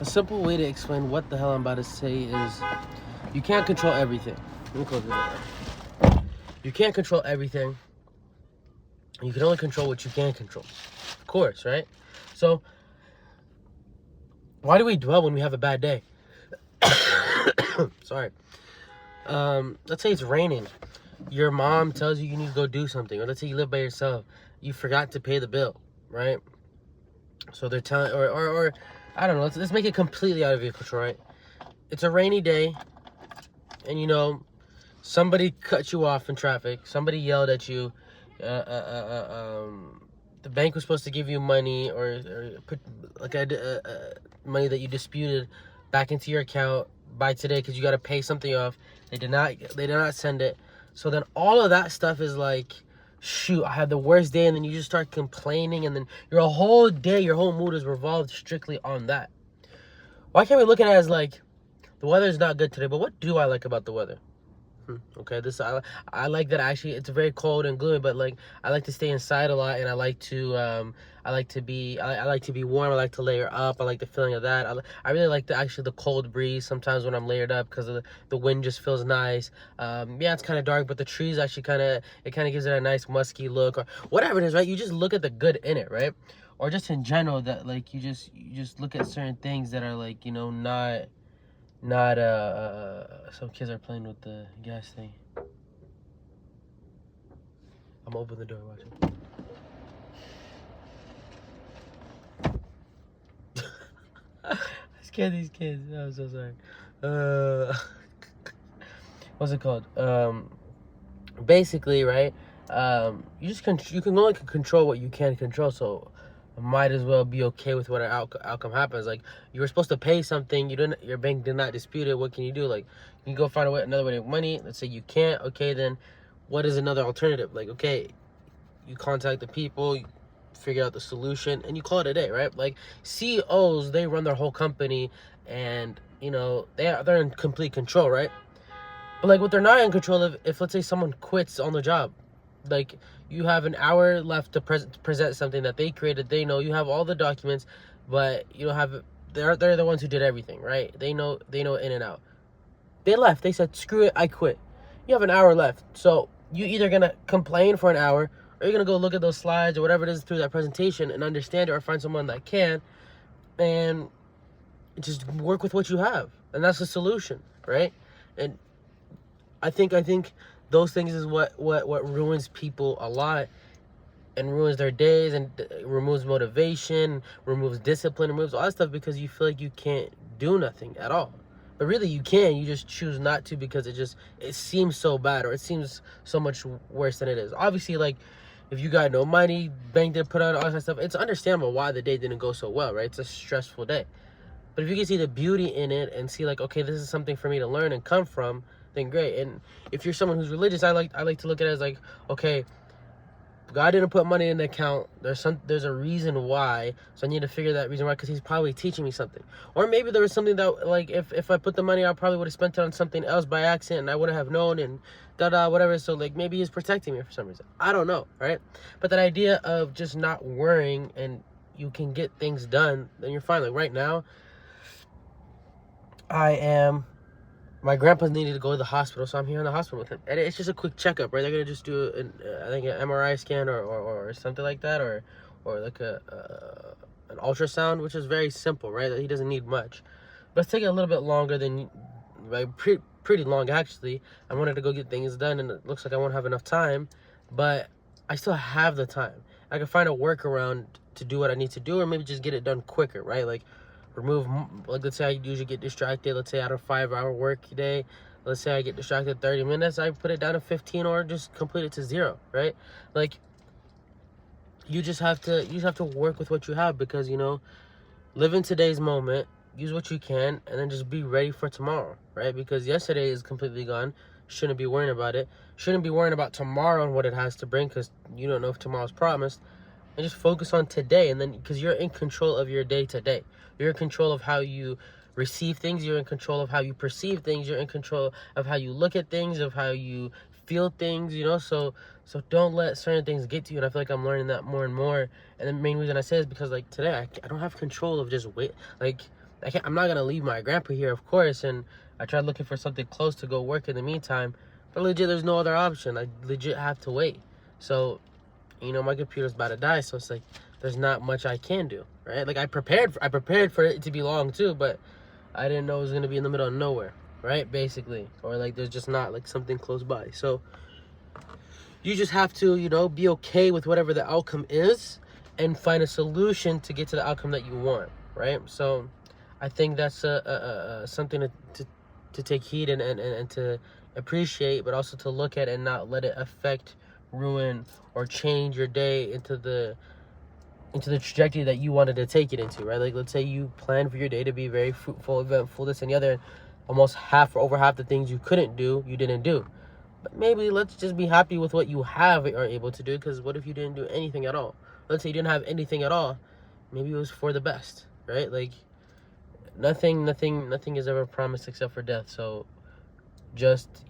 A simple way to explain what the hell I'm about to say is you can't control everything. Let me close the door. You can't control everything. You can only control what you can control. Of course, right? So, why do we dwell when we have a bad day? Sorry. Let's say it's raining. Your mom tells you need to go do something. Or let's say you live by yourself. You forgot to pay the bill, right? So they're telling, or I don't know. Let's make it completely out of your control, right? It's a rainy day, and somebody cut you off in traffic. Somebody yelled at you. The bank was supposed to give you money or put like money that you disputed back into your account by today because you got to pay something off. They did not send it. So then all of that stuff is like, shoot, I had the worst day, and then you just start complaining, and then your whole day, your whole mood is revolved strictly on that. Why can't we look at it as like, the weather is not good today, but what do I like about the weather? Okay, I like that actually it's very cold and gloomy, but like I like to stay inside a lot, and I like to be warm. I like to layer up. I like the feeling of that. I really like the cold breeze sometimes when I'm layered up because the wind just feels nice. Yeah, it's kind of dark, but the trees actually kind of gives it a nice musky look or whatever it is, right? You just look at the good in it, right? Or just in general that like you just look at certain things that are like not some kids are playing with the gas thing. I'm open the door, watch it. I scared these kids. I'm so sorry. What's it called? Basically, right? You can only control what you can control, so might as well be okay with what outcome happens. Like, you were supposed to pay something, your bank did not dispute it. What can you do? Like, you can go find another way to make money. Let's say you can't. Okay, then what is another alternative? Like, okay, you contact the people, you figure out the solution, and you call it a day, right? Like, CEOs, they run their whole company, and they're in complete control, right? But like, what they're not in control of, if let's say someone quits on the job, like, you have an hour left to present something that they created. They know you have all the documents, but you don't have. They're the ones who did everything, right? They know in and out. They left. They said, "Screw it, I quit." You have an hour left, so you either gonna complain for an hour, or you're gonna go look at those slides or whatever it is through that presentation and understand it, or find someone that can, and just work with what you have, and that's the solution, right? And I think those things is what ruins people a lot, and ruins their days, and removes motivation, removes discipline, removes all that stuff because you feel like you can't do nothing at all. But really you can, you just choose not to because it seems so bad, or it seems so much worse than it is. Obviously, like, if you got no money, bank didn't put out all that stuff, it's understandable why the day didn't go so well, right? It's a stressful day. But if you can see the beauty in it and see like, okay, this is something for me to learn and come from, then great. And if you're someone who's religious, I like to look at it as like, okay, God didn't put money in the account. There's a reason why. So I need to figure that reason why, because he's probably teaching me something. Or maybe there was something that, like, if I put the money, I probably would have spent it on something else by accident, and I wouldn't have known, and whatever. So like, maybe he's protecting me for some reason. I don't know, right? But that idea of just not worrying and you can get things done, then you're fine. Like right now, my grandpa's needed to go to the hospital, so I'm here in the hospital with him. And it's just a quick checkup, right? They're gonna just do I think an MRI scan or something like that, or like an ultrasound, which is very simple, right? He doesn't need much, but it's taking a little bit longer than like pretty long actually. I wanted to go get things done, and it looks like I won't have enough time, but I still have the time. I can find a workaround to do what I need to do, or maybe just get it done quicker, right? Like, like, let's say I usually get distracted, let's say out of 5-hour work day, let's say I get distracted 30 minutes, I put it down to 15, or just complete it to 0, right? Like, you just have to work with what you have, because live in today's moment, use what you can, and then just be ready for tomorrow, right? Because yesterday is completely gone. Shouldn't be worrying about it. Shouldn't be worrying about tomorrow and what it has to bring, because you don't know if tomorrow's promised. And just focus on today, and then, because you're in control of your day today. You're in control of how you receive things. You're in control of how you perceive things. You're in control of how you look at things, of how you feel things, so don't let certain things get to you. And I feel like I'm learning that more and more. And the main reason I say is because, like, today I don't have control of just wait. Like, I'm not gonna leave my grandpa here, of course, and I tried looking for something close to go work in the meantime, but legit there's no other option. I legit have to wait. So, you know, my computer's about to die, so it's like there's not much I can do, right? Like I prepared for it to be long too, but I didn't know it was gonna be in the middle of nowhere, right? Basically, or like there's just not like something close by. So you just have to, you know, be okay with whatever the outcome is and find a solution to get to the outcome that you want, right? So I think that's something to take heed and to appreciate, but also to look at and not let it affect, ruin, or change your day into the trajectory that you wanted to take it into, right? Like, let's say you planned for your day to be very fruitful, eventful, this and the other, and almost over half the things you couldn't do, you didn't do. But maybe let's just be happy with what you have are able to do, because what if you didn't do anything at all? Let's say you didn't have anything at all. Maybe it was for the best, right? Like, nothing is ever promised except for death. So just,